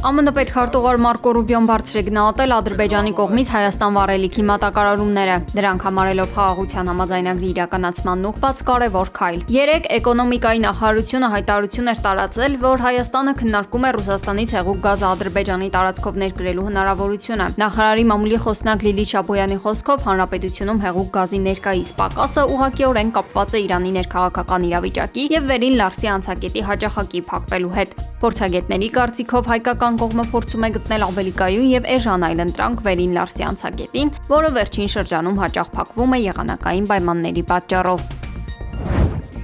ԱՄՆ պետքարտուղար Մարկո Ռուբիոն բարձր է գնահատել Ադրբեջանի կողմից Հայաստան վառելիքի մատակարարումները, դրանք համարելով խաղաղության համաձայնագրի իրականացմանն ուղղված կարևոր քայլ։ Երեկ էկոնոմիկայի նախարարությունը հայտարարություն էր տարածել, որ Հայաստանը քննարկում է Ռուսաստանից հեղուկ գազը Ադրբեջանի տարածքով ներկրելու հնարավորությունը։ Նախարարի մամուլի խոսնակ Լիլիթ Շաբոյանի խոսքով հանրապետությունում հեղուկ գազի ներկայիս պակասը ուղղակիորեն կապված է Իրանի ներքաղաքական իրավիճակի եւ Վերին Լարսի անցակետի հաճախակի փակվելու հետ։ Փորձագետների կարծիքով հայկական կողմը փորձում է գտնել ավելի կայուն եւ էժան այլընտրանք Վերին Լարսի անցակետին, որը վերջին շրջանում հաճախ փակվում է եղանակային պայմանների պատճառով։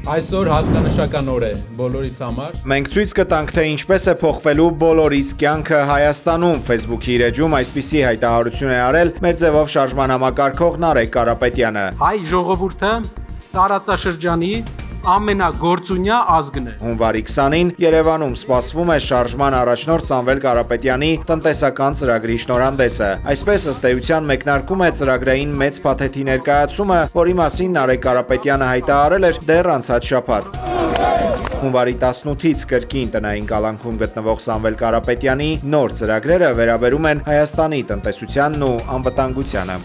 Այսօր հատկանշական օր է բոլորիս համար։ Մենք ցույց կտանք, թե ինչպես է փոխվելու բոլորիս կյանքը Հայաստանում։ Facebook-ի իր էջում այսպիսի հայտարարություն է արել մեր ձևով շարժման համակարգող Նարեկ Կարապետյանը։ Հայ ժողովուրդը տարածաշրջանի ամենագործունյա ազգն է։ Հունվարի 20-ին Երևանում սպասվում է շարժման առաջնորդ Սամվել Կարապետյանի տնտեսական ծրագրի շնորհանդեսը։ Այսպես ըստ էության մեկնարկում է ծրագրային մեծ փաթեթի ներկայացումը, որի մասին Նարեկ Կարապետյանը հայտարարել էր դեռ անցած շաբաթ։ Հունվարի 18-ից կրկին տնային կալանքում գտնվող Սամվել Կարապետյանի նոր ծրագրերը վերաբերում են Հայաստանի տնտեսությանն ու անվտանգությանը։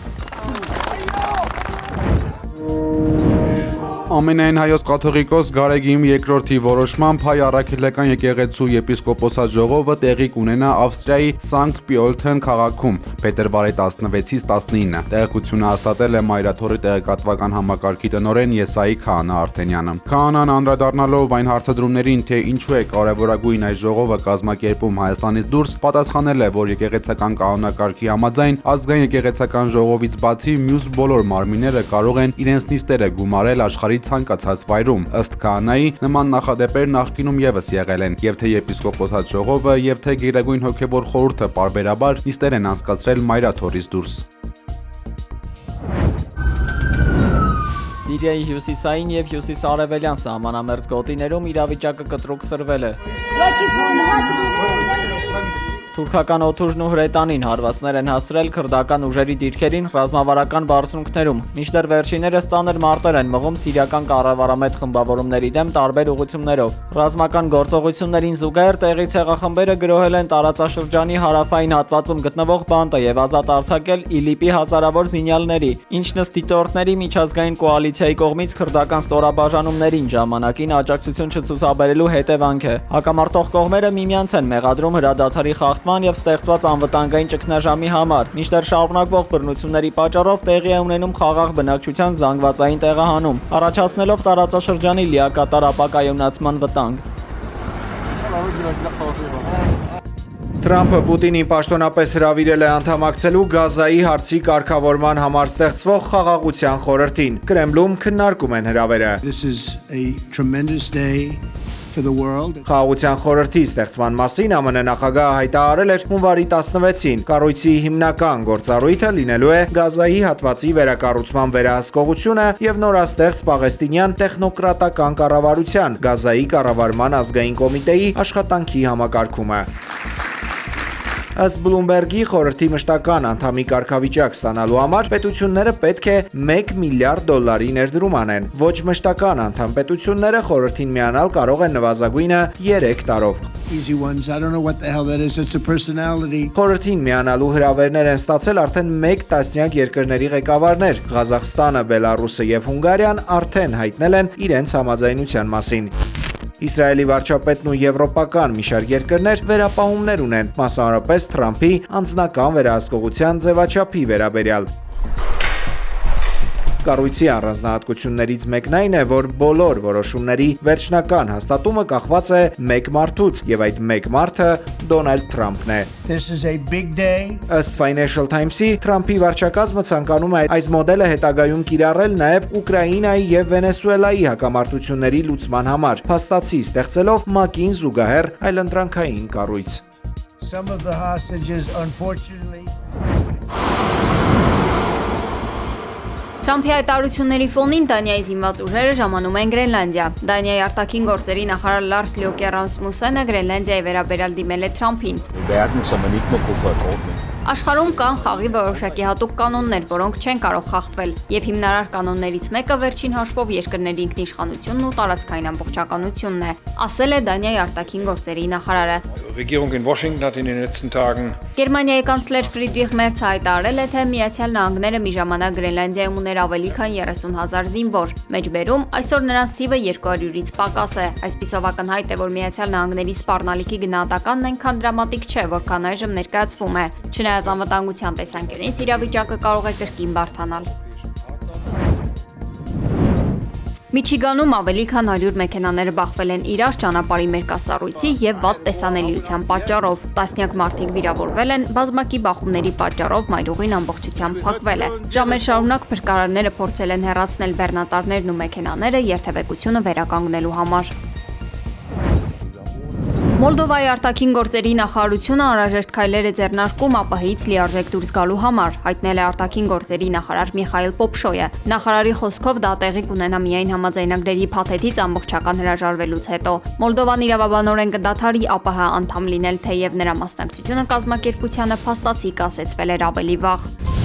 Ամենայն հայոց կաթողիկոս Գարեգիմ II-ի որոշմամբ հայ առաքելական եկեղեցու եպիսկոպոսատ ժողովը տեղի կունենա Ավստրիայի Սանկտ Պյոլթեն քաղաքում փետրվարի 16-ից 19։ Տեղեկությունը հաստատել է Մայրաթորի տեղեկատվական համակարգի տնօրեն Եսայի Քահանա Արտենյանը։ Քահանան անդրադառնալով այն հարցադրումներին, թե ինչու է կարևորագույն այս ժողովը կազմակերպում Հայաստանից դուրս, պատասխանել է, որ եկեղեցական կանոնակարգի համաձայն ազգային եկեղեցական ժողովից բացի մյուս բոլոր մարմինները կարող են իրենց նիստերը գումարել աշխարհի ցանկացած վայրում։ Ըստ Քահանայի, նման նախադեպեր նախկինում եւս եղել են, եւ թե եպիսկոպոսատ ժողովը եւ թե Գերագույն հոգեվոր խորհուրդը պարբերաբար նիստեր են անցկացրել Մայրաթորից դուրս։ Սիրիայի հյուսիսային եւ հյուսիսարևելյան սահմանամերձ գոտիներում իրավիճակը կտրուկ սրվել է։ Թուրքական օդուժն ու հրետանին հարվածներ են հասցրել քրդական ուժերի դիրքերին ռազմավարական բարձունքներում, մինչդեռ վերջիններս ծանր մարտեր են մղում սիրիական կառավարամետ խմբավորումների դեմ տարբեր ուղղություններով։ Ռազմական գործողություններին զուգահեռ տեղի ցեղախմբերը գրոհել են տարածաշրջանի հարավային հատվածում գտնվող բանտը եւ ազատ արձակել ԻԼԻՊ-ի հազարավոր զինյալների, ինչն ըստ դիտորդների միջազգային կոալիցիայի կողմից քրդական ստորաբաժանումներին ժամանակին աջակցություն չցուցաբերելու հետևանք է։ Հակամարտող կողմերը միմյանց են մեղադրում հրադադարի եւ ստեղծված անվտանգային ճգնաժամի համար, մինչդեռ շարունակվող բռնությունների պատճառով տեղի է ունենում խաղաղ բնակչության զանգվածային տեղահանում, առաջացնելով տարածաշրջանի լիակատար ապակայունացման վտանգ։ Թրամփը Պուտինին պաշտոնապես հրավիրել է անդամակցելու Գազայի հարցի կարգավորման համար ստեղծվող խաղաղության խորհրդին։ Կրեմլում քննարկում են հրավերը։ Խաղաղության խորհրդի ստեղծման մասին ԱՄՆ նախագահը հայտարարել էր հունվարի 16-ին։ Կառույցի հիմնական գործառույթը լինելու է Գազայի հատվածի վերակառուցման վերահսկողությունը եւ նորաստեղծ պաղեստինյան տեխնոկրատական կառավարության Գազայի կառավարման ազգային կոմիտեի աշխատանքի համակարգումը։ Ըստ Բլումբերգի խորհրդի մշտական անդամի կարգավիճակ ստանալու համար պետությունները պետք է $1 միլիարդ ներդրում անեն։ Ոչ մշտական անդամ պետությունները խորհրդին միանալ կարող են նվազագույնը 3 տարով։ Խորհրդին միանալու հրավերներ են ստացել արդեն 1 տասնյակ երկրների ղեկավարներ։ Ղազախստանը, Բելարուսը եւ Հունգարիան արդեն հայտնել են իրենց համաձայնության մասին։ Իսրայելի վարչապետն ու եվրոպական մի շարք երկրներ վերապահումներ ունեն, մասնավորապես Թրամփի անձնական վերահսկողության ձևաչափի վերաբերյալ։ Կառույցի առանձնահատկություններից մեկն այն է, որ բոլոր որոշումների վերջնական հաստատումը կախված է մեկ մարդուց, եւ այդ մեկ մարդը Դոնալդ Թրամփն է։ Ըստ Financial Times-ի, Թրամփի վարչակազմը ցանկանում է այս մոդելը հետագայում կիրառել նաև Ուկրաինայի եւ Վենեսուելայի հակամարտությունների լուծման համար, փաստացի ստեղծելով ՄԱԿ-ին զուգահեռ այլընտրանքային կառույց։ Թրամփի հայտարարությունների ֆոնին Դանիայի զինված ուժերը ժամանում են Գրենլանդիա։ Դանիայի արտաքին գործերի նախարար Լարս Լյոկե Ռասմուսենը Գրենլանդիայի վերաբերյալ դիմել է Թրամփին։ Աշխարհում կան խաղի որոշակի հատուկ կանոններ, որոնք չեն կարող խախտվել, եւ հիմնարար կանոններից մեկը վերջին հաշվով երկրների ինքնիշխանությունն ու տարածքային ամբողջականությունն է, ասել է Դանիայի արտաքին գործերի նախարարը։ Regierung in Washington hat in den letzten Tagen Գերմանիայի կանցլեր Ֆրիդրիխ Մերցը հայտարարել է, թե Միացյալ Նահանգները մի ժամանակ Գրենլանդիայում ուներ ավելի քան 30,000 զինվոր։ Մեջբերում այսօր նրանց թիվը 200-ից պակաս է։ Այսպիսով ակնհայտ է, որ Միացյալ Նահանգների սպառնալիքի գնահատականն այնքան դրամատիկ չէ, որքան այժմ ներկայացվում է։ Չնայած անվտանգության տեսանկյունից իրավիճակը կարող է կրկին բարդանալ։ Միչիգանում ավելի քան 100 մեքենաներ բախվել են իրար ճանապարհի մերկասառույցի եւ վատ տեսանելիության պատճառով։ Տասնյակ մարդիկ վիրավորվել են, բազմակի բախումների պատճառով մայրուղին ամբողջությամբ փակվել է։ Ժամեր շարունակ փրկարարները փորձել են հեռացնել բեռնատարներն ու մեքենաները երթևեկությունը վերականգնելու համար։ Մոլդովայի արտաքին գործերի նախարարությունը անհրաժեշտ քայլեր է ձեռնարկում ԱՊՀ-ից լիարժեք դուրս գալու համար, հայտնել է արտաքին գործերի նախարար Միխայել Պոպշոյը։ Նախարարի խոսքով դա տեղի կունենա միայն համաձայնագրերի փաթեթից ամբողջական հրաժարվելուց հետո։ Մոլդովան իրավաբանորեն կդադարի ԱՊՀ անդամ լինել, թեև նրա մասնակցությունը կազմակերպությանը փաստացի կասեցվել էր ավելի վաղ։